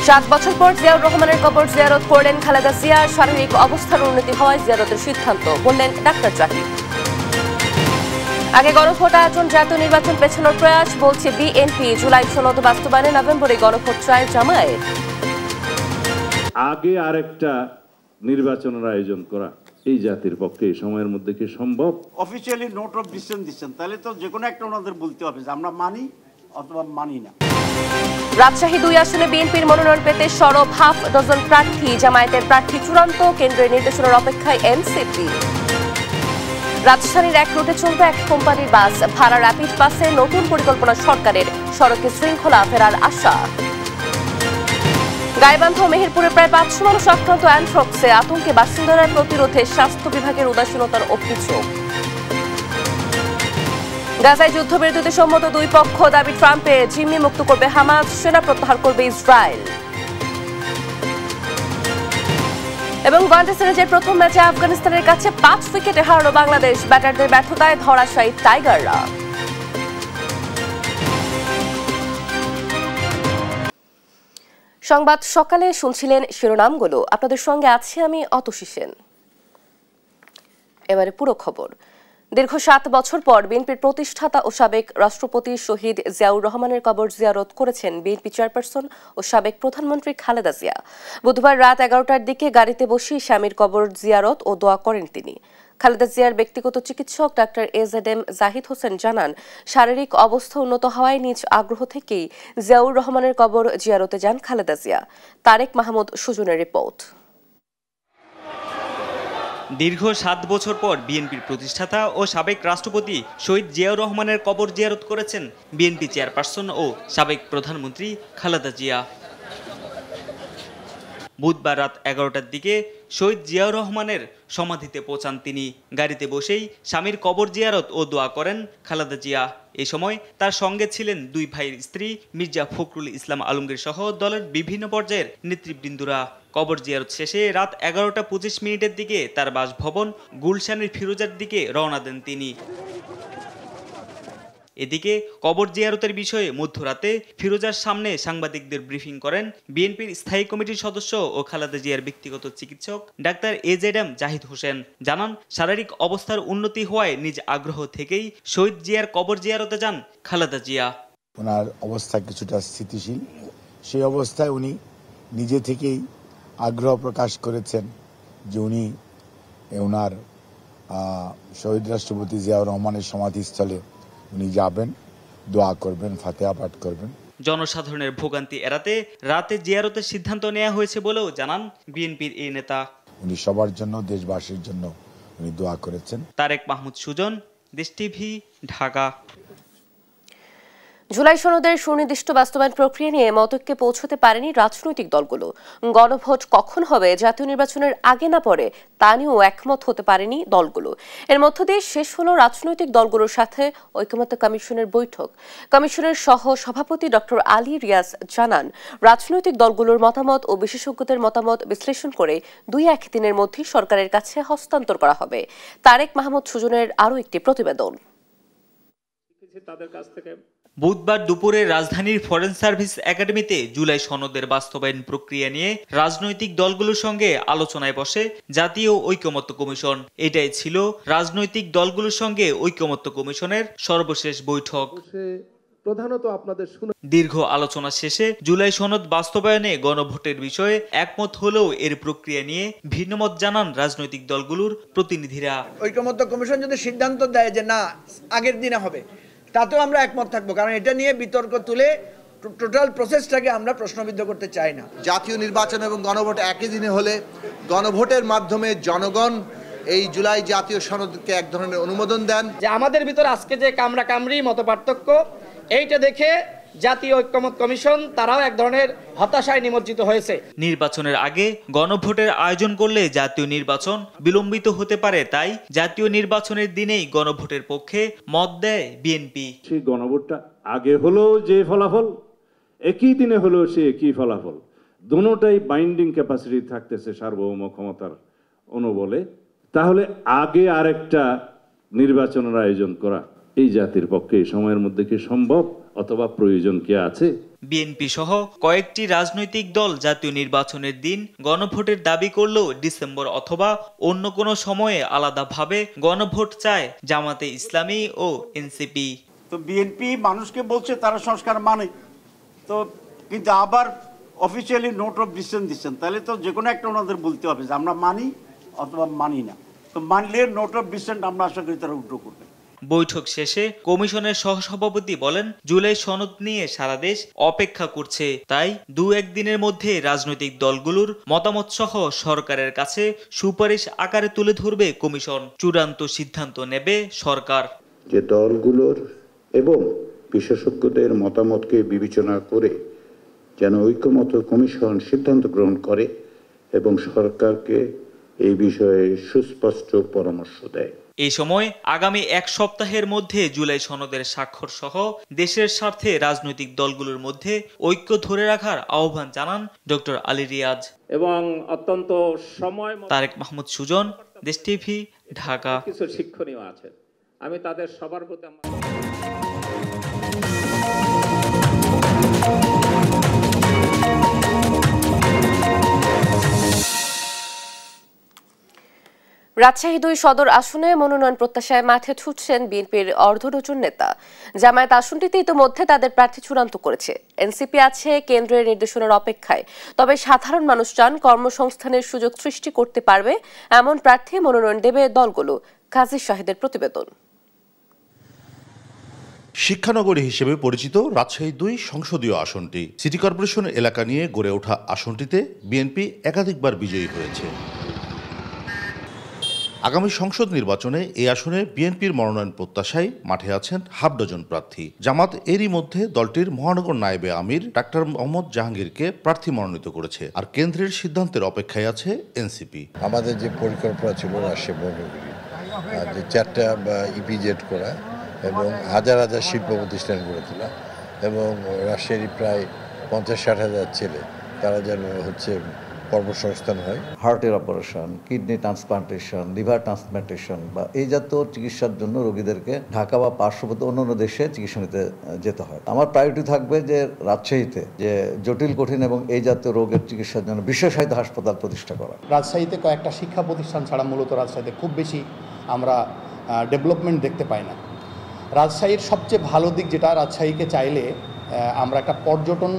7 বছর পর জিয়াউর রহমানের কবর জিয়ারত করলেন খালেদা জিয়া। শারীরিক অবস্থার উন্নতি হওয়ায় জিয়ারতের সিদ্ধান্ত, বললেন ডাক্তার জাহিদ। আগে গণভোট আয়োজন, জাতীয় নির্বাচন পেছানোর প্রয়াস, বলছে বিএনপি। জুলাই সনদ বাস্তবায়নে নভেম্বরে গণভোট চায় জামায়াত। আগে আরেকটা নির্বাচনের আয়োজন করা এই জাতির পক্ষে এই সময়ের মধ্যে কি সম্ভব? অফিসিয়ালি নোট অফ ডিসিশন দিচ্ছেন, তাহলে তো যে কোনো একটা ওনাদের বলতে হবে যে আমরা মানি অথবা মানি না। রাজশাহী 2 আসনে বিএনপির মনোনয়ন পেতে সরব হাফ ডজন প্রার্থী। জামায়াতের প্রার্থী চূড়ান্ত, কেন্দ্রের নির্দেশনার অপেক্ষায় এনসিপি। রাজধানীর এক রুটে চলবে এক কোম্পানির বাস, ভাড়া র্যাপিড বাসে নতুন পরিকল্পনা সরকারের, সড়কে শৃঙ্খলা ফেরার আশা। গাইবান্ধা ও মেহেরপুরে প্রায় 500 মানুষ আক্রান্ত অ্যানথ্রাক্সে, আতঙ্কে বাসিন্দারা, প্রতিরোধে স্বাস্থ্য বিভাগের উদাসীনতার অভিযোগ। গাজায় যুদ্ধবিরতিতে সম্মত 2 পক্ষ, দাবি ট্রাম্পের। জিম্মি মুক্ত করবে হামাস, সেনা প্রত্যাহার করবে ইসরায়েল। এবং ওয়ানডে সিরিজের প্রথম ম্যাচে আফগানিস্তানের কাছে 5 উইকেটে হারল বাংলাদেশ। ব্যাটারদের ব্যর্থতায় ধরাশায়ী টাইগাররা। সংবাদ সকালে শুনছিলেন শিরোনামগুলো, আপনাদের সঙ্গে আছি আমি অতসী সেন। এবারে পুরো খবর। দীর্ঘ 7 বছর পর বিএনপির প্রতিষ্ঠাতা ও সাবেক রাষ্ট্রপতি শহীদ জিয়াউর রহমানের কবর জিয়ারত করেছেন বিএনপি চেয়ারপারসন ও সাবেক প্রধানমন্ত্রী খালেদা জিয়া। বুধবার রাত 11টার দিকে গাড়িতে বসে স্বামীর কবর জিয়ারত ও দোয়া করেন তিনি। খালেদা জিয়ার ব্যক্তিগত চিকিৎসক ডাক্তার এজেডএম জাহিদ হোসেন জানান, শারীরিক অবস্থা উন্নত হওয়ায় নিজ আগ্রহ থেকেই জিয়াউর রহমানের কবর জিয়ারতে যান খালেদা জিয়া। তারেক মাহমুদ সুজনের রিপোর্ট। দীর্ঘ 7 বছর পর বিএনপির প্রতিষ্ঠাতা ও সাবেক রাষ্ট্রপতি শহীদ জিয়াউর রহমানের কবর জিয়ারত করেছেন বিএনপি চেয়ারপারসন ও সাবেক প্রধানমন্ত্রী খালেদা জিয়া। বুধবার রাত 11টার দিকে শহীদ জিয়াউর রহমানের সমাধিতে পৌঁছান তিনি। গাড়িতে বসেই স্বামীর কবর জিয়ারত ও দোয়া করেন খালেদা জিয়া। এই সময় তার সঙ্গে ছিলেন 2 ভাইয়ের স্ত্রী মির্জা ফখরুল ইসলাম আলমগীর সহ দলের বিভিন্ন পর্যায়ের নেতৃবৃন্দরা। কবর জিয়ারত শেষে রাত 11টা 25 দিকে তার বাসভবন গুলশানের ফিরোজার দিকে রওনা দেন তিনি। এদিকে কবর জিয়ারতের বিষয়ে মধ্যরাতে ফিরোজার সামনে সাংবাদিকদের ব্রিফিং করেন বিএনপির স্থায়ী কমিটির সদস্য ও খালেদা জিয়ার ব্যক্তিগত চিকিৎসক ডাক্তার এজেডএম জাহিদ হোসেন। জানান, শারীরিক অবস্থার উন্নতি হওয়ায় নিজ আগ্রহ থেকেই শহীদ জিয়ার কবর জিয়ারতে যান খালেদা জিয়া। ওনার অবস্থা কিছুটা স্থিতিশীল, সেই অবস্থায় উনি নিজে থেকেই আগ্রহ প্রকাশ করেছেন যে উনি ওনার শহীদ রাষ্ট্রপতি জিয়াউর রহমানের সমাধিস্থলে উনি যাবেন, দোয়া করবেন, ফাতিহা পাঠ করবেন। জনসাধারণের ভোগান্তি এড়াতে রাতে জিয়ারতের সিদ্ধান্ত নেওয়া হয়েছে বলেও জানান বিএনপির এই নেতা। উনি সবার জন্য, দেশবাসীর জন্য উনি দোয়া করেছেন। তারেক মাহমুদ সুজন, দেশ টিভি, ঢাকা। জুলাই সনদের সুনির্দিষ্ট বাস্তবায়ন প্রক্রিয়া নিয়ে মতৈক্যে পৌঁছতে পারেনি রাজনৈতিক দলগুলো। গণভোট কখন হবে, জাতীয় নির্বাচনের আগে না পরে, তা নিয়েও একমত হতে পারেনি দলগুলো। এর মধ্য দিয়ে শেষ হলো রাজনৈতিক দলগুলোর সাথে ঐকমত্য কমিশনের বৈঠক। কমিশনের সহ সভাপতি ডক্টর আলী রিয়াজ জানান, রাজনৈতিক দলগুলোর মতামত ও বিশেষজ্ঞদের মতামত বিশ্লেষণ করে 2-1 দিনের মধ্যে সরকারের কাছে হস্তান্তর করা হবে। তারেক মাহমুদ সুজনের আরও একটি প্রতিবেদন। বুধবার দুপুরে রাজধানীর ফরেন সার্ভিস একাডেমিতে জুলাই সনদের বাস্তবায়ন প্রক্রিয়া নিয়ে রাজনৈতিক দলগুলোর সঙ্গে আলোচনায় বসে জাতীয় ঐকমত্য কমিশন। এটাই ছিল রাজনৈতিক দলগুলোর সঙ্গে ঐকমত্য কমিশনের সর্বশেষ বৈঠক। দীর্ঘ আলোচনা শেষে জুলাই সনদ বাস্তবায়নে গণভোটের বিষয়ে একমত হলেও এর প্রক্রিয়া নিয়ে ভিন্নমত জানান রাজনৈতিক দলগুলোর প্রতিনিধিরা। ঐকমত্য কমিশন যদি সিদ্ধান্ত দেয় যে না আগের দিনে হবে, তাতেও আমরা একমত থাকবো, কারণ এটা নিয়ে বিতর্ক তুলে টোটাল প্রসেসটাকে আমরা প্রশ্নবিদ্ধ করতে চাই না। জাতীয় নির্বাচন এবং গণভোট একই দিনে হলে গণভোটের মাধ্যমে জনগণ এই জুলাই জাতীয় সনদকে এক ধরনের অনুমোদন দেন। যে আমাদের ভিতরে আজকে যে কামড়াকামড়ি মত পার্থক্য, এইটা দেখে জাতীয় ঐকমত্য কমিশন তারাও এক ধরনের হতাশায় নিমজ্জিত হয়েছে। নির্বাচনের আগে গণভোটের আয়োজন করলে জাতীয় নির্বাচন বিলম্বিত হতে পারে, তাই জাতীয় নির্বাচনের দিনেই গণভোটের পক্ষে মত দেয় বিএনপি। সেই গণভোটটা আগে হলো যে ফলাফল, একই দিনে হলো সে একই ফলাফল, দুটোটাই বাইন্ডিং ক্যাপাসিটি থাকতেছে সার্বভৌম ক্ষমতার অনুবলে। তাহলে আগে আরেকটা নির্বাচনের আয়োজন করা এই জাতির পক্ষে এই সময়ের মধ্যে কি সম্ভব অথবা প্রয়োজন কি আছে? বিএনপি সহ কয়েকটি রাজনৈতিক দল জাতীয় নির্বাচনের দিন গণভোটের দাবি করলেও ডিসেম্বর অথবা অন্য কোনো সময়ে আলাদাভাবে গণভোট চায় জামাতে ইসলামী ও এনসিপি। তো বিএনপি মানুষকে বলছে তারা সংস্কার মানে, তো কিন্তু আবার অফিসিয়ালি নোট অফ ডিসিশন দিচ্ছেন, তাহলে তো যে কোনো একটা ওনাদের বলতে হবে যে আমরা মানি অথবা মানি না। তো মানলে নোট অফ ডিসিশন আমরা আশা করি তারা উইথড্র করবে। বৈঠক শেষে কমিশনের সহসভাপতি বলেন, জুলাই সনদ নিয়ে সারা দেশ অপেক্ষা করছে, তাই 2-1 দিনের মধ্যে রাজনৈতিক দলগুলোর মতামত সহ সরকারের কাছে সুপারিশ আকারে তুলে ধরবে কমিশন। চূড়ান্ত সিদ্ধান্ত নেবে সরকার। যে দলগুলোর এবং বিশেষজ্ঞদের মতামতকে বিবেচনা করে যেন ঐকমত্য কমিশন সিদ্ধান্ত গ্রহণ করে এবং সরকারকে এই বিষয়ে সুস্পষ্ট পরামর্শ দেয়। এই সময় আগামী 1 সপ্তাহের মধ্যে জুলাই সনদের স্বাক্ষর সহ দেশের স্বার্থে রাজনৈতিক দলগুলোর মধ্যে ঐক্য ধরে রাখার আহ্বান জানান ডক্টর আলী রিয়াজ। এবং অত্যন্ত সময় তারেক মাহমুদ সুজন, দেশ টিভি, ঢাকা। কিছু শিক্ষণীয় আছে, আমি তাদের সবার প্রতি রাজশাহী 2 সদর আসনে মনোনয়ন প্রত্যাশায় মাঠে ছুটছেন বিএনপির অর্ধডজন নেতা। জামায়াত আসনটিতে ইতিমধ্যে তাদের প্রার্থী চূড়ান্ত করেছে। এনসিপি আছে কেন্দ্রের নির্দেশনার অপেক্ষায়। তবে সাধারণ মানুষ চান কর্মসংস্থানের সুযোগ সৃষ্টি করতে পারবে এমন প্রার্থী মনোনয়ন দেবে দলগুলো। কাজী শাহিদের প্রতিবেদন। শিক্ষানগরী হিসেবে পরিচিত রাজশাহী 2 সংসদীয় আসনটি সিটি কর্পোরেশন এলাকা নিয়ে গড়ে ওঠা আসনটিতে বিএনপি একাধিকবার বিজয়ী হয়েছে। আগামী সংসদ নির্বাচনে এই আসনে বিএনপির মনোনয়ন প্রত্যাশায় মাঠে আছেন হাফ ডজন প্রার্থী। জামাত এরই মধ্যে দলটির মহানগর নায়েবে আমির ডাক্তার মোহাম্মদ জাহাঙ্গীরকে প্রার্থী মনোনীত করেছে, আর কেন্দ্রের সিদ্ধান্তের অপেক্ষায় আছে এনসিপি। আমাদের যে পরিকল্পনা ছিল রাজশাহী মহানগরী যে 4টা ইপিজেড করা এবং হাজার হাজার শিল্প প্রতিষ্ঠান গড়ে তোলা এবং রাজশাহীর প্রায় 50-60 হাজার ছেলে তারা যেন কর্মসংস্থান হয়। হার্টের operation, kidney transplantation, liver transplantation বা এই জাতীয় চিকিৎসার জন্য রোগীদেরকে ঢাকা বা পার্শ্ববর্তী অন্যান্য দেশে চিকিৎসা নিতে যেতে হয়। আমার প্রায়োরিটি থাকবে যে রাজশাহীতে যে জটিল কঠিন এবং এই জাতীয় রোগের চিকিৎসার জন্য বিশেষায়িত হাসপাতাল প্রতিষ্ঠা করা। রাজশাহীতে কয়েকটা শিক্ষা প্রতিষ্ঠান ছাড়া মূলত রাজশাহীতে খুব বেশি আমরা ডেভেলপমেন্ট দেখতে পাই না। রাজশাহীর সবচেয়ে ভালো দিক যেটা, রাজশাহীকে চাইলে আমরা একটা পর্যটন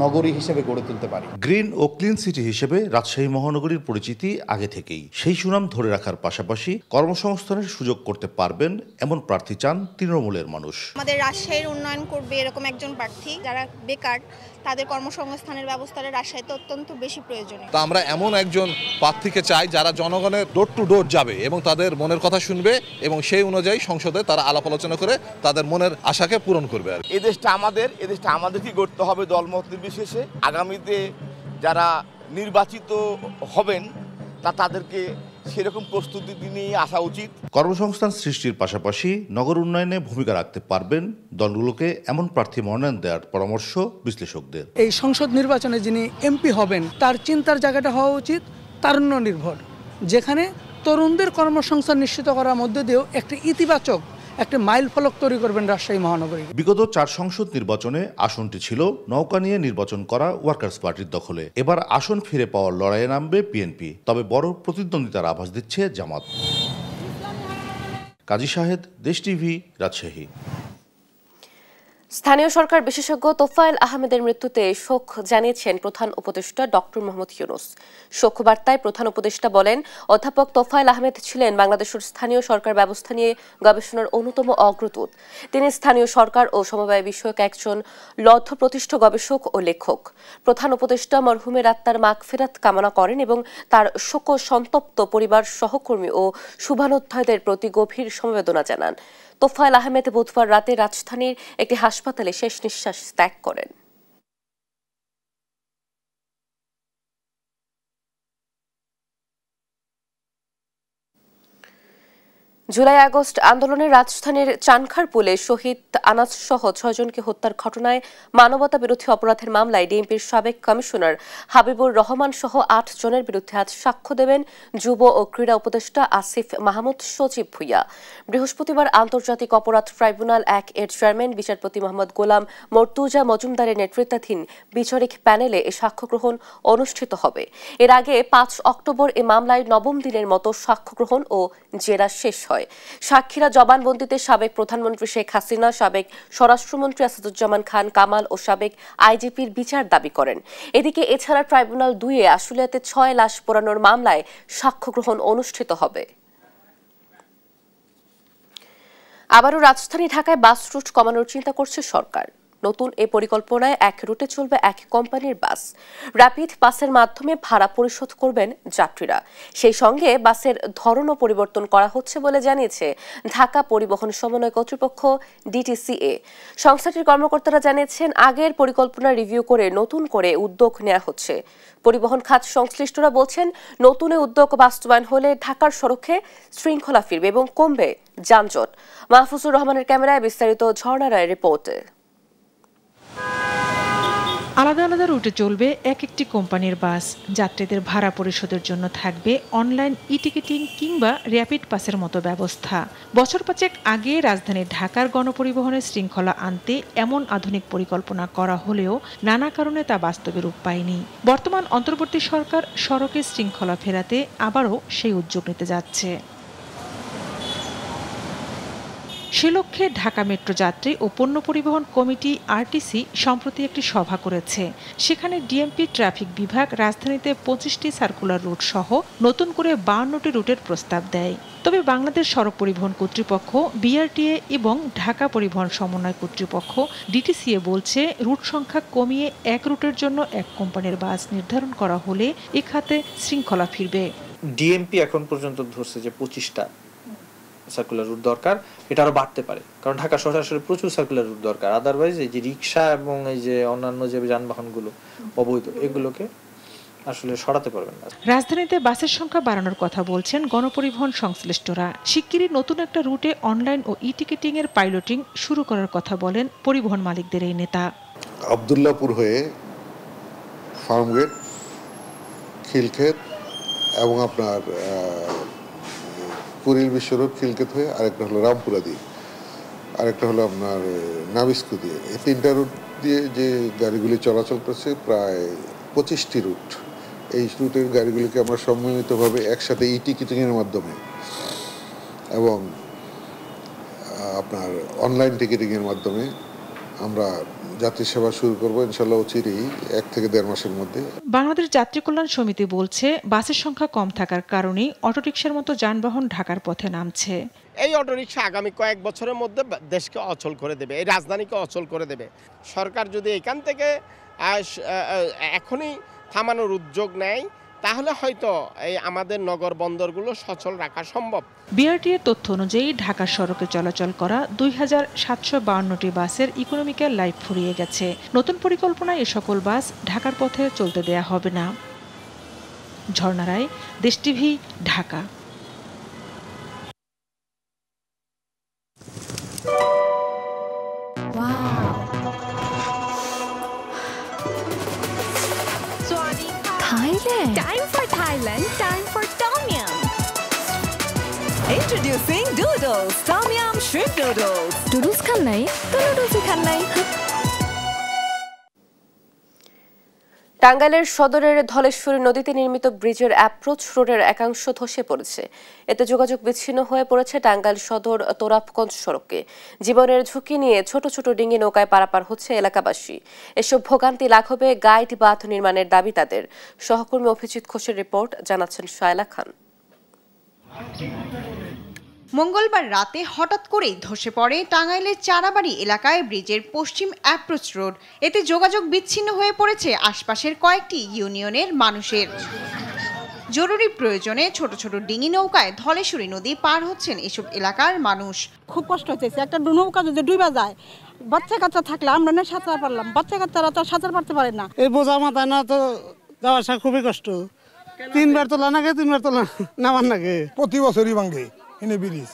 নগরী হিসেবে গড়ে তুলতে পারি। গ্রিন ও ক্লিন সিটি হিসেবে রাজশাহী মহানগরীর পরিচিতি আগে থেকেই। সেই সুনাম ধরে রাখার পাশাপাশি কর্মসংস্থানের সুযোগ করতে পারবেন এমন প্রার্থী চান তৃণমূলের মানুষ। আমাদের রাজশাহীর উন্নয়ন করবে এরকম একজন প্রার্থী, যারা বেকার তাদের কর্মসংস্থানের ব্যবস্থাটা রাজশাহীতে অত্যন্ত বেশি প্রয়োজনীয়। তা আমরা এমন একজন প্রার্থীকে চাই যারা জনগণের ডোর টু ডোর যাবে এবং তাদের মনের কথা শুনবে এবং সেই অনুযায়ী সংসদে তারা আলাপ আলোচনা করে তাদের মনের আশাকে পূরণ করবে। এই দেশটা আমাদেরকেই গড়তে হবে দলমত নির্বিশেষে। আগামীতে যারা নির্বাচিত হবেন তাদেরকে সেরকম প্রস্তুতি নিয়ে আসা উচিত। কর্মসংস্থান সৃষ্টির পাশাপাশি নগর উন্নয়নে ভূমিকা রাখতে পারবেন দলগুলোকে এমন প্রার্থী মনোনয়ন দেওয়ার পরামর্শ বিশ্লেষকদের। এই সংসদ নির্বাচনে যিনি এমপি হবেন তার চিন্তার জায়গাটা হওয়া উচিত তারুণ্য নির্ভর, যেখানে তরুণদের কর্মসংস্থান নিশ্চিত করার মধ্যে দিয়েও একটি ইতিবাচক একটা মাইল ফলক তৈরি করবেন রাজশাহী মহানগরী। বিগত 4 সংসদ নির্বাচনে আসনটি ছিল নৌকা নিয়ে নির্বাচন করা ওয়ার্কার্স পার্টির দখলে। এবার আসন ফিরে পাওয়ার লড়াইয়ে নামবে বিএনপি, তবে বড় প্রতিদ্বন্দ্বিতার আভাস দিচ্ছে জামাত। কাজী শাহেদ, দেশ টিভি, রাজশাহী। স্থানীয় সরকার বিশেষজ্ঞ তোফায়েল আহমেদের মৃত্যুতে শোক জানিয়েছেন প্রধান উপদেষ্টা ডক্টর মোহাম্মদ ইউনূস। শোক বার্তায় প্রধান উপদেষ্টা বলেন, অধ্যাপক তোফায়েল আহমেদ ছিলেন বাংলাদেশের স্থানীয় সরকার ব্যবস্থা নিয়ে গবেষণার অন্যতম অগ্রদূত। তিনি স্থানীয় সরকার ও সমবায় বিষয়ক একজন লব্ধপ্রতিষ্ঠ গবেষক ও লেখক। প্রধান উপদেষ্টা মরহুমের আত্মার মাগফিরাত কামনা করেন এবং তার শোক সন্তপ্ত পরিবার, সহকর্মী ও শুভানুধ্যায়ীদের প্রতি গভীর সমবেদনা জানান। তোফায়েল আহমেদ বুধবার রাতে রাজধানীর একটি হাসপাতালে শেষ নিঃশ্বাস ত্যাগ করেন। জুলাই আগস্ট আন্দোলনে রাজধানীর চানখারপুলে শহীদ আনাস সহ 6 জনকে হত্যার ঘটনায় মানবতা বিরোধী অপরাধের মামলায় ডিএমপির সাবেক কমিশনার হাবিবুর রহমান সহ 8 জনের বিরুদ্ধে আজ সাক্ষ্য দেবেন যুব ও ক্রীড়া উপদেষ্টা আসিফ মাহমুদ সজীব ভুইয়া। বৃহস্পতিবার আন্তর্জাতিক অপরাধ ট্রাইব্যুনাল 1 এর চেয়ারম্যান বিচারপতি মোহাম্মদ গোলাম মর্তুজা মজুমদারের নেতৃত্বাধীন বিচারিক প্যানেলে এ সাক্ষ্য গ্রহণ অনুষ্ঠিত হবে। এর আগে 5 অক্টোবর এ মামলায় নবম দিনের মতো সাক্ষ্য গ্রহণ ও জেরা শেষ হয়। সাক্ষীরা জবানবন্দিতে সাবেক প্রধানমন্ত্রী শেখ হাসিনা, সাবেক স্বরাষ্ট্রমন্ত্রী আসাদুজ্জামান খান কামাল ও সাবেক আইজিপির বিচার দাবি করেন। এদিকে এছাড়া ট্রাইব্যুনাল 2 এ আশুলিয়াতে 6 লাশ পোড়ানোর মামলায় সাক্ষ্য গ্রহণ অনুষ্ঠিত হবে। আবারও রাজধানী ঢাকায় বাস রুট কমানোর চিন্তা করছে সরকার। নতুন এই পরিকল্পনায় এক রুটে চলবে এক কোম্পানির বাস। র্যাপিড পাসের মাধ্যমে ভাড়া পরিশোধ করবেন যাত্রীরা। সেই সঙ্গে বাসের ধরনও পরিবর্তন করা হচ্ছে বলে জানিয়েছে ঢাকা পরিবহন সমন্বয় কর্তৃপক্ষ ডিটিসিএ। সংস্থাটির কর্মকর্তারা জানিয়েছেন, আগের পরিকল্পনা রিভিউ করে নতুন করে উদ্যোগ নেওয়া হচ্ছে। পরিবহন খাত সংশ্লিষ্টরা বলছেন, নতুন উদ্যোগ বাস্তবায়ন হলে ঢাকার সড়কে শৃঙ্খলা ফিরবে এবং কমবে যানজট। মাহফুজুর রহমানের ক্যামেরায় বিস্তারিত ঝর্ণা রায়ের রিপোর্টে। আলাদা আলাদা রুটে চলবে এক একটি কোম্পানির বাস। যাত্রীদের ভাড়া পরিশোধের জন্য থাকবে অনলাইন ই-টিকিটিং কিংবা র্যাপিড পাসের মতো ব্যবস্থা। বছর 5 আগে রাজধানী ঢাকার গণপরিবহনের শৃঙ্খলা আনতে এমন আধুনিক পরিকল্পনা করা হলেও নানা কারণে তা বাস্তবে রূপ পায়নি। বর্তমান অন্তর্বর্তী সরকার সড়কে শৃঙ্খলা ফেরাতে আবারও সেই উদ্যোগ নিতে যাচ্ছে। সে লক্ষ্যে ঢাকা মেট্রো যাত্রী ও পণ্য পরিবহন কমিটি আরটিসি সম্প্রতি একটি সভা করেছে। সেখানে ডিএমপি ট্রাফিক বিভাগ রাজধানীতে 25টি সার্কুলার রুট সহ নতুন করে 52টি রুটের প্রস্তাব দেয়। তবে বাংলাদেশ সড়ক পরিবহন কর্তৃপক্ষ, বিআরটিএ এবং ঢাকা পরিবহন সমন্বয় কর্তৃপক্ষ ডিটিসিএ বলছে, রুট সংখ্যা কমিয়ে এক রুটের জন্য এক কোম্পানির বাস নির্ধারণ করা হলে এ খাতে শৃঙ্খলা ফিরবে। ডিএমপি এখন পর্যন্ত ধরছে যে 25টা সার্কুলার রুট দরকার, এটা আরো বাড়তে পারে, কারণ ঢাকা শহরে আসলে প্রচুর সার্কুলার রুট দরকার। আদারওয়াইজ এই যে রিক্সা এবং এই যে অন্যান্য যে যানবাহনগুলো অবৈধ, এগুলোকে আসলে সরাতে পারবেন না। রাজধানীতে বাসের সংখ্যা বাড়ানোর কথা বলছেন গণপরিবহন সংশ্লিষ্টরা। শিগগিরই নতুন একটা রুটে অনলাইন ও ই-টিকিটিং এর পাইলটিং শুরু করার কথা বলেন পরিবহন মালিকদের এই নেতা। আব্দুল্লাহপুর হয়ে ফার্মগেট, খিলক্ষেত এবং আপনার কুড়িল বিশ্ব রোড, খিলক্ষেত হয়ে আরেকটা হলো রামপুরা দিয়ে, আরেকটা হলো আপনার নাবিস্কু দিয়ে। এই 3টা রুট দিয়ে যে গাড়িগুলি চলাচল করছে প্রায় 25টি রুট। এই রুটের গাড়িগুলিকে আমরা সম্মিলিতভাবে একসাথে ই-টিকিটিংয়ের মাধ্যমে এবং আপনার অনলাইন টিকিটিংয়ের মাধ্যমে আমরা যাত্রী সেবা শুরু করবো ইনশাল্লাহ অচিরেই 1 থেকে 1.5 মাসের মধ্যে। বাংলাদেশ যাত্রী কল্যাণ সমিতি বলছে, বাসের সংখ্যা কম থাকার কারণেই অটোরিকশার মতো যানবাহন ঢাকার পথে নামছে। এই অটোরিকশা আগামী কয়েক বছরের মধ্যে দেশকে অচল করে দেবে, এই রাজধানীকে অচল করে দেবে। সরকার যদি এখান থেকে এখনই থামানোর উদ্যোগ নেয়, তাহলে হয়তো এই আমাদের নগর বন্দরগুলো সচল রাখা সম্ভব। বিআরটিএর তথ্য অনুযায়ী ঢাকার সড়কে চলাচল করা 2752টি বাসের ইকোনমিক্যাল লাইফ ফুরিয়ে গেছে। নতুন পরিকল্পনায় এ সকল বাস ঢাকার পথে চলতে দেয়া হবে না। ঝর্ণা রায়, দেশ TV, Dhaka. Thailand. Time for Thailand. Time for Tom Yum. Introducing Doodles. Tom Yum Shrimp Doodles. Doodles খান নাই তো noodles খান নাই। টাঙ্গাইলের সদরের ধলেশ্বরী নদীতে নির্মিত ব্রিজের অ্যাপ্রোচ রোডের একাংশ ধসে পড়েছে। এতে যোগাযোগ বিচ্ছিন্ন হয়ে পড়েছে টাঙ্গাইল সদর তোরাবগঞ্জ সড়কে। জীবনের ঝুঁকি নিয়ে ছোট ছোট ডিঙি নৌকায় পারাপার হচ্ছে এলাকাবাসী। এসব ভোগান্তি লাঘবে গাইড বাঁধ নির্মাণের দাবি তাদের। সহকর্মী অভিজিৎ ঘোষের রিপোর্ট, জানাচ্ছেন শায়লা খান। মঙ্গলবার রাতে হঠাৎ করেই ধসে পড়ে টাঙ্গাইলের চারাবাড়ি এলাকায় ব্রিজের পশ্চিম অ্যাপ্রোচ রোড। এতে যোগাযোগ বিচ্ছিন্ন হয়ে পড়েছে আশপাশের কয়েকটি ইউনিয়নের মানুষের। জরুরি প্রয়োজনে ছোট ছোট ডিঙি নৌকায় ধলেশ্বরী নদী পার হচ্ছেন এসব এলাকার মানুষ। খুব কষ্ট হচ্ছে, একটা নৌকা যদি ডুবে যায়, বাচ্চা কাচ্চা থাকলে আমরা না সাঁতার পারলাম, বাচ্চা কাচ্চারা তো সাঁতার পারতে পারে না। এই বোঝা মাথায় না তো যাওয়া আসা খুবই কষ্ট। 3 বার তোলা নাগে, 3 বার তোলা নামার নাগে। প্রতি বছরই ভাঙে এনে ব্রিজ,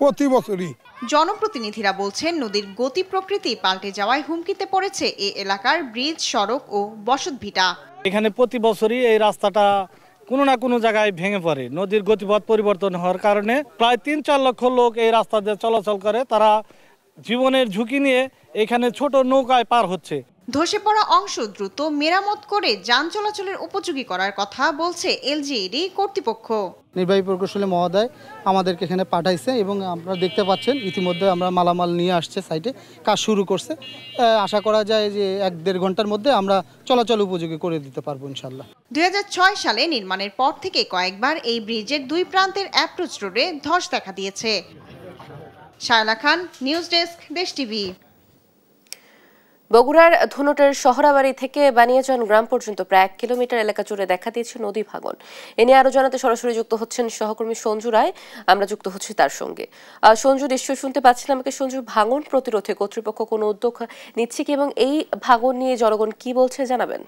প্রতি বছরই। জনপ্রতিনিধিরা বলছেন নদীর গতি প্রকৃতি পাল্টে যাওয়ায় হুমকিতে পড়েছে এই এলাকার ব্রিজ, সড়ক ও বসতভিটা। এখানে প্রতি বছরই এই রাস্তাটা কোনো না কোনো জায়গায় ভেঙে পড়ে। নদীর গতিপথ পরিবর্তন হওয়ার কারণে প্রায় 3-4 লক্ষ লোক এই রাস্তা দিয়ে চলাচল করে। তারা জীবনের ঝুঁকি নিয়ে এখানে ছোট নৌকায় পার হচ্ছে। ধসে পড়া অংশ দ্রুত মেরামত করে যান চলাচলের উপযোগী করার কথা বলছে এলজিইডি কর্তৃপক্ষ। নির্বাহী প্রকৌশলী মহোদয় আমাদেরকে এখানে পাঠাইছে এবং আপনারা দেখতে পাচ্ছেন ইতিমধ্যে আমরা মালামাল নিয়ে আসছে, সাইটে কাজ শুরু করছে। আশা করা যায় যে 1-1.5 ঘন্টার মধ্যে আমরা চলাচল উপযোগী করে দিতে পারবো ইনশাল্লাহ। 2006 সালে নির্মাণের পর থেকে কয়েকবার এই ব্রিজের 2 প্রান্তের অ্যাপ্রোচ রোডে ধস দেখা দিয়েছে। শায়লা খান, নিউজ ডেস্ক, দেশ টিভি। বগুড়ার ধুনটের শহরাবাড়ি থেকে বানিয়াজান গ্রাম পর্যন্ত প্রায় 1 কিলোমিটার এলাকা জুড়ে দেখা দিয়েছে নদী ভাঙন। এ নিয়ে আরো জানাতে সরাসরি যুক্ত হচ্ছেন সহকর্মী সঞ্জু রায়। আমরা যুক্ত হচ্ছি তার সঙ্গে। সঞ্জু, নিশ্চয়ই শুনতে পাচ্ছেন আমাকে। সঞ্জু, ভাঙন প্রতিরোধে কর্তৃপক্ষ কোনো উদ্যোগ নিচ্ছে কি এবং এই ভাঙন নিয়ে জনগণ কি বলছে জানাবেন?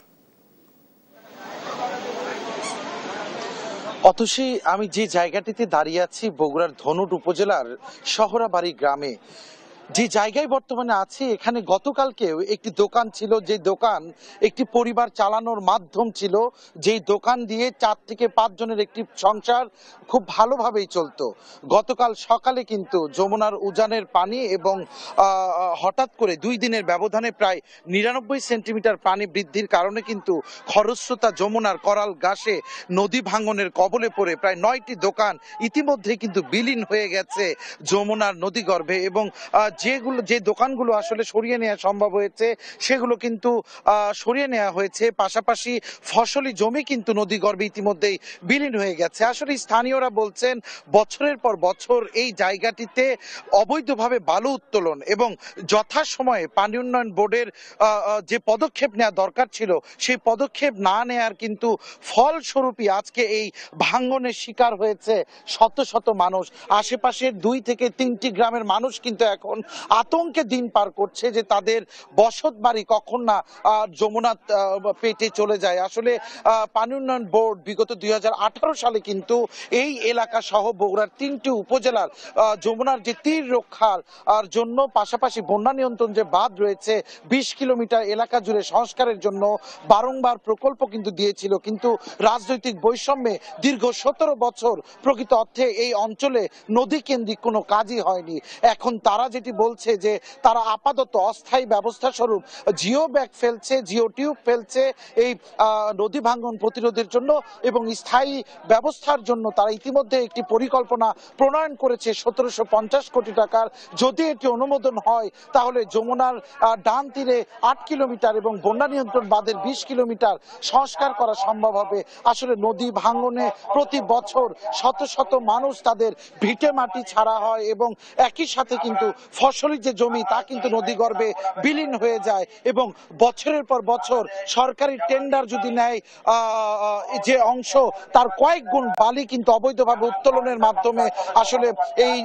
অতসী, আমি যে জায়গাটিতে দাঁড়িয়ে আছি বগুড়ার ধনুট উপজেলার শহরাবাড়ি গ্রামে, যে জায়গায় বর্তমানে আছি এখানে গতকালকেও একটি দোকান ছিল, যে দোকান একটি পরিবার চালানোর মাধ্যম ছিল, যেই দোকান দিয়ে 4 থেকে 5 জনের একটি সংসার খুব ভালোভাবেই চলতো। গতকাল সকালে কিন্তু যমুনার উজানের পানি এবং হঠাৎ করে 2 দিনের ব্যবধানে প্রায় 99 সেন্টিমিটার পানি বৃদ্ধির কারণে কিন্তু খরস্রোতা যমুনার করাল ঘাসে নদী ভাঙনের কবলে পড়ে প্রায় 9টি দোকান ইতিমধ্যে কিন্তু বিলীন হয়ে গেছে যমুনার নদীগর্ভে। এবং যে দোকানগুলো আসলে সরিয়ে নেওয়া সম্ভব হয়েছে সেগুলো কিন্তু সরিয়ে নেওয়া হয়েছে। পাশাপাশি ফসলি জমি কিন্তু নদীগর্ভে ইতিমধ্যেই বিলীন হয়ে গেছে। আসলে স্থানীয়রা বলছেন বছরের পর বছর এই জায়গাটিতে অবৈধভাবে বালু উত্তোলন এবং যথাসময়ে পানি উন্নয়ন বোর্ডের যে পদক্ষেপ নেওয়া দরকার ছিল সেই পদক্ষেপ না নেয়ার কিন্তু ফলস্বরূপই আজকে এই ভাঙনের শিকার হয়েছে শত শত মানুষ। আশেপাশের 2 থেকে 3টি গ্রামের মানুষ কিন্তু এখন আতঙ্কে দিন পার করছে যে তাদের বসত বাড়ি কখন না যমুনা পেটে চলে যায়। আসলে পানি উন্নয়ন বোর্ড বিগত 2018 সালে কিন্তু এই এলাকা সহ বগুড়ার 3টি উপজেলার যমুনার যে তীর রক্ষার জন্য পাশাপাশি বন্যা নিয়ন্ত্রণ যে বাঁধ রয়েছে 20 কিলোমিটার এলাকা জুড়ে সংস্কারের জন্য বারংবার প্রকল্প কিন্তু দিয়েছিল। কিন্তু রাজনৈতিক বৈষম্যে দীর্ঘ 17 বছর প্রকৃত অর্থে এই অঞ্চলে নদী কেন্দ্রিক কোনো কাজই হয়নি। এখন তারা যেটি বলছে যে তারা আপাতত অস্থায়ী ব্যবস্থা স্বরূপ জিও ব্যাগ ফেলছে, জিও টিউব ফেলছে এই নদী ভাঙন প্রতিরোধের জন্য এবং স্থায়ী ব্যবস্থার জন্য তারা ইতিমধ্যে একটি পরিকল্পনা প্রণয়ন করেছে 1750 কোটি টাকার। যদি এটি অনুমোদন হয় তাহলে যমুনার ডান তীরে 8 কিলোমিটার এবং বন্যা নিয়ন্ত্রণ বাঁধের 20 কিলোমিটার সংস্কার করা সম্ভব হবে। আসলে নদী ভাঙনে প্রতি বছর শত শত মানুষ তাদের ভিটে মাটি ছাড়া হয় এবং একই সাথে কিন্তু ফসলি যে জমি তা কিন্তু নদীগর্ভে বিলীন হয়ে যায় এবং বছরের পর বছর সরকারি টেন্ডার যদি নেয় যে অংশ তার কয়েক গুণ বালি কিন্তু অবৈধভাবে উত্তোলনের মাধ্যমে আসলে এই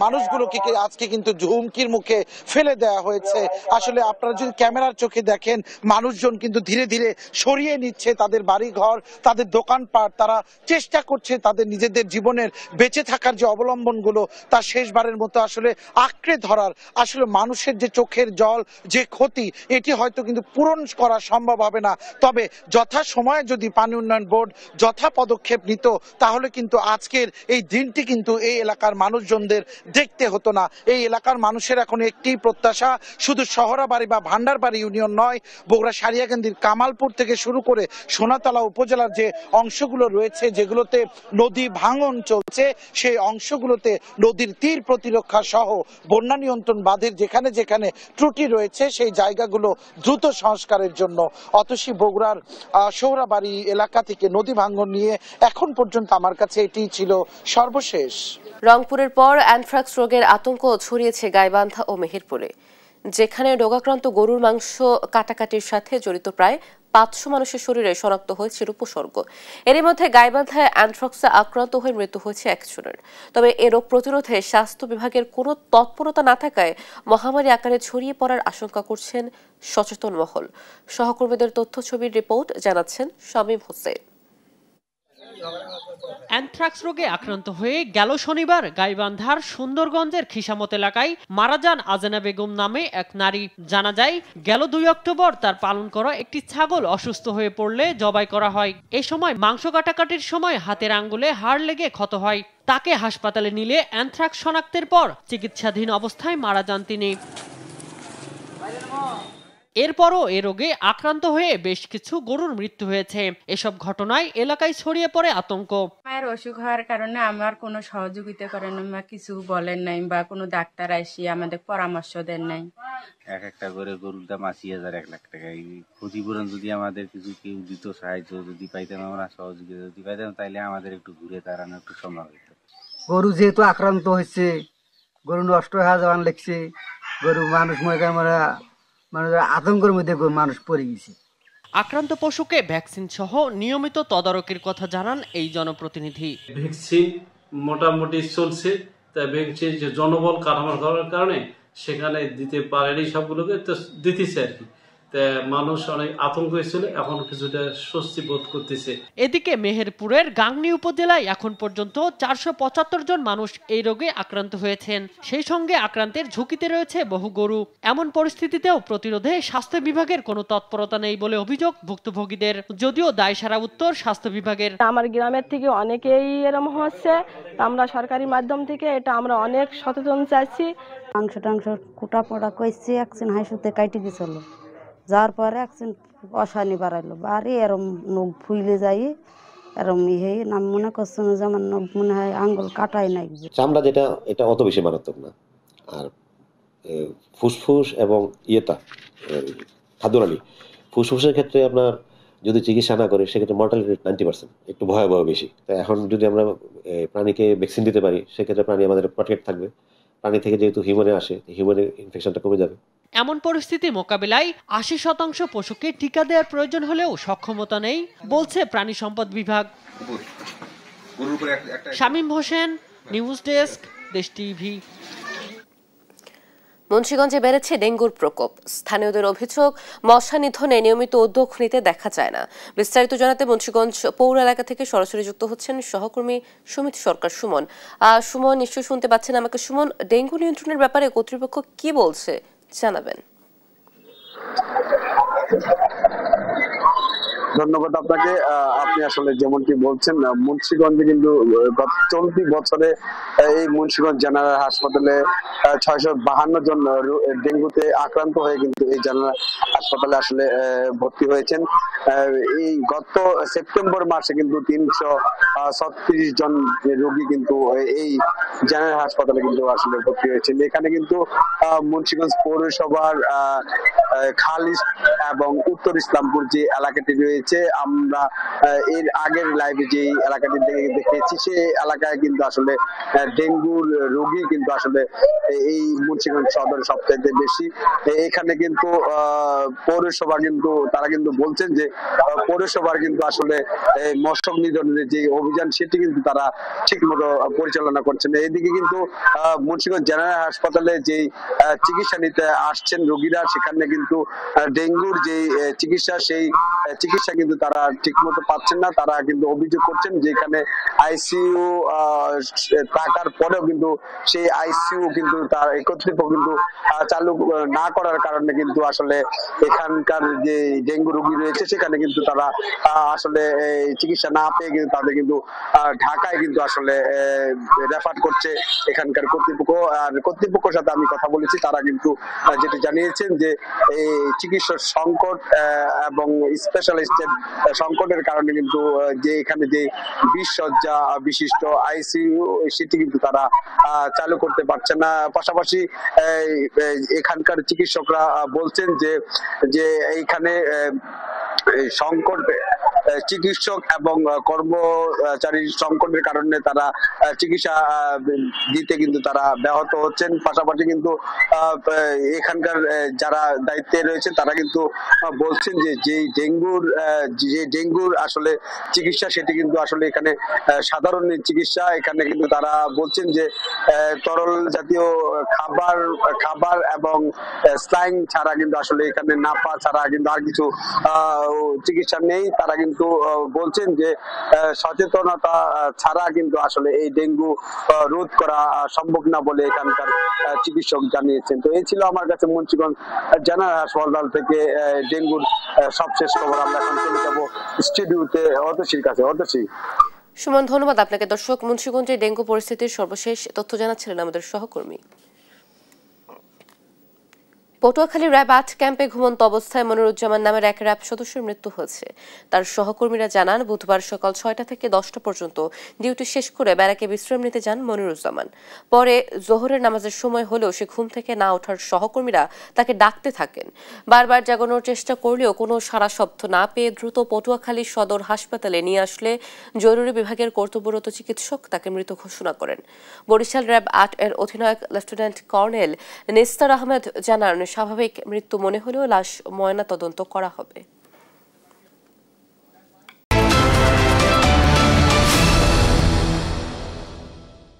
মানুষগুলোকে আজকে কিন্তু হুমকির মুখে ফেলে দেওয়া হয়েছে। আসলে আপনারা যদি ক্যামেরার চোখে দেখেন মানুষজন কিন্তু ধীরে ধীরে সরিয়ে নিচ্ছে তাদের বাড়ি ঘর, তাদের দোকানপাট। তারা চেষ্টা করছে তাদের নিজেদের জীবনের বেঁচে থাকার যে অবলম্বনগুলো তা শেষবারের মতো আসলে আঁকড়ে ধরার। আসলে মানুষের যে চোখের জল, যে ক্ষতি, এটি হয়তো কিন্তু পূরণ করা সম্ভব হবে না। তবে যথা সময়ে যদি পানি উন্নয়ন বোর্ড যথা পদক্ষেপ নিত তাহলে কিন্তু আজকের এই দিনটি কিন্তু এই এলাকার মানুষজনদের দেখতে হতো না। এই এলাকার মানুষের এখন একটি প্রত্যাশা, শুধু শহরাবাড়ি বা ভান্ডারবাড়ি ইউনিয়ন নয়, বগুড়া সারিয়াকান্দির কামালপুর থেকে শুরু করে সোনাতলা উপজেলার যে অংশগুলো রয়েছে যেগুলোতে নদী ভাঙন চলছে সেই অংশগুলোতে নদীর তীর প্রতিরক্ষা সহ বন্যা নিয়ন্ত্রণ বাঁধের যেখানে যেখানে ত্রুটি রয়েছে সেই জায়গাগুলো দ্রুত সংস্কারের জন্য। অতসী বগুড়ার শহরাবাড়ি এলাকা থেকে নদী ভাঙন নিয়ে এখন পর্যন্ত আমার কাছে এটি ছিল সর্বশেষ। রংপুরের পর অ্যানথ্রাক্স রোগের আতঙ্ক ছড়িয়েছে গাইবান্ধা ও মেহেরপুরে, যেখানে রোগাক্রান্ত গরুর মাংস কাটাকাটির সাথে জড়িত প্রায় 500 মানুষের শরীরে শনাক্ত হয়েছিল উপসর্গ। এরই মধ্যে গাইবান্ধায় অ্যানথ্রাক্সে আক্রান্ত হয়ে মৃত্যু হয়েছে 1 জনের। তবে এ রোগ প্রতিরোধে স্বাস্থ্য বিভাগের কোনো তৎপরতা না থাকায় মহামারী আকারে ছড়িয়ে পড়ার আশঙ্কা করছেন সচেতন মহল। সহকর্মীদের তথ্য ছবির রিপোর্ট জানাচ্ছেন শামীম হোসেন। অ্যানথ্রাক্স রোগে আক্রান্ত হয়ে গেল শনিবার গাইবান্ধার সুন্দরগঞ্জের খিসামত এলাকায় মারা যান আজেনা বেগম নামে এক নারী। জানা যায় গেল 2 অক্টোবর তার পালন করা একটি ছাগল অসুস্থ হয়ে পড়লে জবাই করা হয়। এ সময় মাংস কাটাকাটির সময় হাতের আঙ্গুলে হাড় লেগে ক্ষত হয়। তাকে হাসপাতালে নিলে অ্যানথ্রাক্স শনাক্তের পর চিকিৎসাধীন অবস্থায় মারা যান তিনি। এরপরও এ রোগে আক্রান্ত হয়ে বেশ কিছু গরুর মৃত্যু হয়েছে। এসব ঘটনায় এলাকায় ছড়িয়ে পড়ে আতঙ্ক। মায়ের অসুখ হওয়ার কারণে আমার কোনো সহযোগিতা করেন না, কিছু বলেন নাই বা কোনো ডাক্তার আসি আমাদের পরামর্শ দেন নাই। একটা করে গরুর দাম ৮০,০০০, ১ লাখ টাকা। এই ক্ষতিপূরণ যদি আমাদের কিছু কেউ দিত, সাহায্য যদি পাইতাম, আমরা সহযোগিতা যদি পাইতাম, তাইলে আমাদের একটু ঘুরে দাঁড়ানো একটু সম্ভব হইত। গরু যেহেতু আক্রান্ত হয়েছে, গরু নষ্ট হয়ে যাওয়ান লাগছে, গরু মানুষ আতঙ্কের মধ্যে মানুষ পড়ে গেছে। আক্রান্ত পশুকে ভ্যাকসিন সহ নিয়মিত তদারকির কথা জানান এই জনপ্রতিনিধি। ভ্যাকসিন মোটামুটি চলছে, তাই ভ্যাকসিন যে জনবল কাঠামো করার কারণে সেখানে দিতে পারেনি, সবগুলোকে তো দিতেছে আর কি। মানুষ অনেক আতঙ্ক হয়েছিল, এখন কিছুটা স্বস্তি বোধ করতেছে। এদিকে মেহেরপুরের গাংনী উপজেলায় এখন পর্যন্ত 475 জন মানুষ এই রোগে আক্রান্ত হয়েছেন। সেই সঙ্গে আক্রান্তের ঝুঁকিতে রয়েছে বহু গরু। এমন পরিস্থিতিতেও প্রতিরোধে স্বাস্থ্য বিভাগের কোনো তৎপরতা নেই বলে অভিযোগ ভুক্তভোগীদের, যদিও দায়সারা উত্তর স্বাস্থ্য বিভাগের। আমার গ্রামের থেকে অনেকেই এরকম হচ্ছে, আমরা সরকারি মাধ্যম থেকে এটা আমরা অনেক সচেতন চাইছি। মাংস টাংস কোটা পোড়া কইছে, একদিন হাইসুতে কাইটে গেছিল, যাওয়ার পরে একদিন অশানি বাড়াইলো, বাড়ি এরম নখ ফুইলে যাই, এরম ইয়ে নাম মনে করছে না যে আমার নখ মনে হয় আঙ্গুল কাটাই নাই। চামড়া যেটা, এটা অত বেশি মারাত্মক না। আর ফুসফুস এবং খাদ্যনালী, ফুসফুসের ক্ষেত্রে আপনার যদি চিকিৎসা না করে সেক্ষেত্রে মর্টালিটি 90%, একটু ভয়াবহ বেশি। তাই এখন যদি আমরা প্রাণীকে ভ্যাকসিন দিতে পারি, সেক্ষেত্রে প্রাণী আমাদের প্রটেক্ট থাকবে। প্রাণী থেকে যেহেতু হিউম্যানে আসে, হিউম্যানের ইনফেকশনটা কমে যাবে। এমন পরিস্থিতি মোকাবিলায় 80% পশুকে টিকা দেওয়ার প্রয়োজন হলেও সক্ষমতা নেই বলছে প্রাণী সম্পদ বিভাগ। শামীম হোসেন, নিউজ ডেস্ক, দেশ টিভি। মুন্সিগঞ্জে বেড়েছে ডেঙ্গুর প্রকোপ। স্থানীয়দের অভিযোগ, মশা নিধনে নিয়মিত উদ্যোগ নিতে দেখা যায় না। বিস্তারিত জানাতে মুন্সিগঞ্জ পৌর এলাকা থেকে সরাসরি যুক্ত হচ্ছেন সহকর্মী সুমিত সরকার। সুমন, নিশ্চয়ই শুনতে পাচ্ছেন আমাকে। সুমন, ডেঙ্গু নিয়ন্ত্রণের ব্যাপারে কর্তৃপক্ষ কি বলছে জানাবেন। ধন্যবাদ আপনাকে। আপনি আসলে যেমনটি বলছেন, মুন্সিগঞ্জে কিন্তু চলতি বছরে এই মুন্সিগঞ্জ জেনারেল হাসপাতালে 652 জন ডেঙ্গুতে আক্রান্ত হয়ে কিন্তু এই জেনারেল হাসপাতালে আসলে ভর্তি হয়েছেন। এই গত সেপ্টেম্বর মাসে কিন্তু 336 জন রোগী কিন্তু এই জেনারেল হাসপাতালে কিন্তু আসলে ভর্তি হয়েছেন। এখানে কিন্তু মুন্সিগঞ্জ পৌরসভার খালিশ এবং উত্তর ইসলামপুর যে এলাকাটি রয়েছে, আমরা এর আগের লাইভে যে এলাকাটি দেখেছি, সেই এলাকায় কিন্তু আসলে ডেঙ্গুর রোগী কিন্তু আসলে এই মুন্সিগঞ্জ সদরে সবচাইতে বেশি। এখানে কিন্তু পৌরসভা কিন্তু তারা কিন্তু বলছেন যে পৌরসভার কিন্তু আসলে মশক নিধনের যে অভিযান, সেটি কিন্তু তারা ঠিক মতো পরিচালনা করছেন। এদিকে কিন্তু মুন্সিগঞ্জ জেনারেল হাসপাতালে যে চিকিৎসা নিতে আসছেন রোগীরা, সেখানে কিন্তু ডেঙ্গুর যে চিকিৎসা, সেই চিকিৎসা কিন্তু তারা ঠিক মতো পাচ্ছেন না। তারা কিন্তু অভিযোগ করছেন যে এখানে আইসিইউ থাকার পরেও কিন্তু সেই আইসিইউ কিন্তু তার কর্তৃপক্ষ কিন্তু চালু না করার কারণে কিন্তু আসলে এখানকার যে ডেঙ্গু রোগী রয়েছে, সেখানে কিন্তু তারা আসলে চিকিৎসা না পেয়ে কিন্তু তাদের কিন্তু ঢাকায় কিন্তু আসলে রেফার করছে এখানকার কর্তৃপক্ষ। আর কর্তৃপক্ষের সাথে আমি কথা বলেছি, তারা কিন্তু যেটি জানিয়েছেন যে এই চিকিৎসার সংকট এবং স্পেশালিস্টের সংকটের কারণে কিন্তু যে এখানে যে 20 শয্যা বিশিষ্ট আইসিইউ, সেটি কিন্তু তারা চালু করতে পারছে না। পাশাপাশি এখানকার চিকিৎসকরা বলছেন যে এইখানে সংকট, চিকিৎসক এবং কর্মচারীর সংকটের কারণে তারা চিকিৎসা দিতে কিন্তু তারা ব্যাহত হচ্ছেন। পাশাপাশি কিন্তু এখানকার যারা দায়িত্বে রয়েছেন তারা কিন্তু বলছেন যে ডেঙ্গুর আসলে চিকিৎসা, সেটি কিন্তু আসলে এখানে সাধারণ চিকিৎসা। এখানে কিন্তু তারা বলছেন যে তরল জাতীয় খাবার এবং স্লাইং ছাড়া কিন্তু আসলে এখানে নাপা ছাড়া কিন্তু আর কিছু চিকিৎসা নেই। তারা কিন্তু কিন্তু বলছেন যে সচেতনতা ছাড়া কিন্তু আসলে এই ডেঙ্গু রোধ করা সম্ভব না বলে এখানকার চিকিৎসক জানিয়েছেন। তো এই ছিল আমার কাছে মুন্সিগঞ্জ জেনারেল হাসপাতাল থেকে ডেঙ্গুর সবশেষ খবর। আমরা এখন চলে যাবো স্টুডিওতে অতসীর কাছে। অতসী। সুমন, ধন্যবাদ আপনাকে। দর্শক, মুন্সিগঞ্জের ডেঙ্গু পরিস্থিতির সর্বশেষ তথ্য জানাচ্ছিলেন আমাদের সহকর্মী। পটুয়াখালী র্যাব ৮ ক্যাম্পে ঘুমন্ত অবস্থায় মনিরুজ্জামান নামের এক র্যাব সদস্যের মৃত্যু হয়েছে। তার সহকর্মীরা জানান, বুধবার সকাল ৬টা থেকে ১০টা পর্যন্ত ডিউটি শেষ করে ব্যারাকে বিশ্রাম নিতে যান মনিরুজ্জামান। পরে জোহরের নামাজের সময় হলেও সে ঘুম থেকে না ওঠার সহকর্মীরা তাকে ডাকতে থাকেন। বারবার জাগানোর চেষ্টা করলেও কোনো সাড়া শব্দ না পেয়ে দ্রুত পটুয়াখালী সদর হাসপাতালে নিয়ে আসলে জরুরি বিভাগের কর্তব্যরত চিকিৎসক তাকে মৃত ঘোষণা করেন। বরিশাল র্যাব ৮ এর অধিনায়ক লেফটেন্যান্ট কর্নেল নিস্তার আহমেদ জানান, স্বাভাবিক মৃত্যু মনে হলেও লাশ ময়না তদন্ত করা হবে।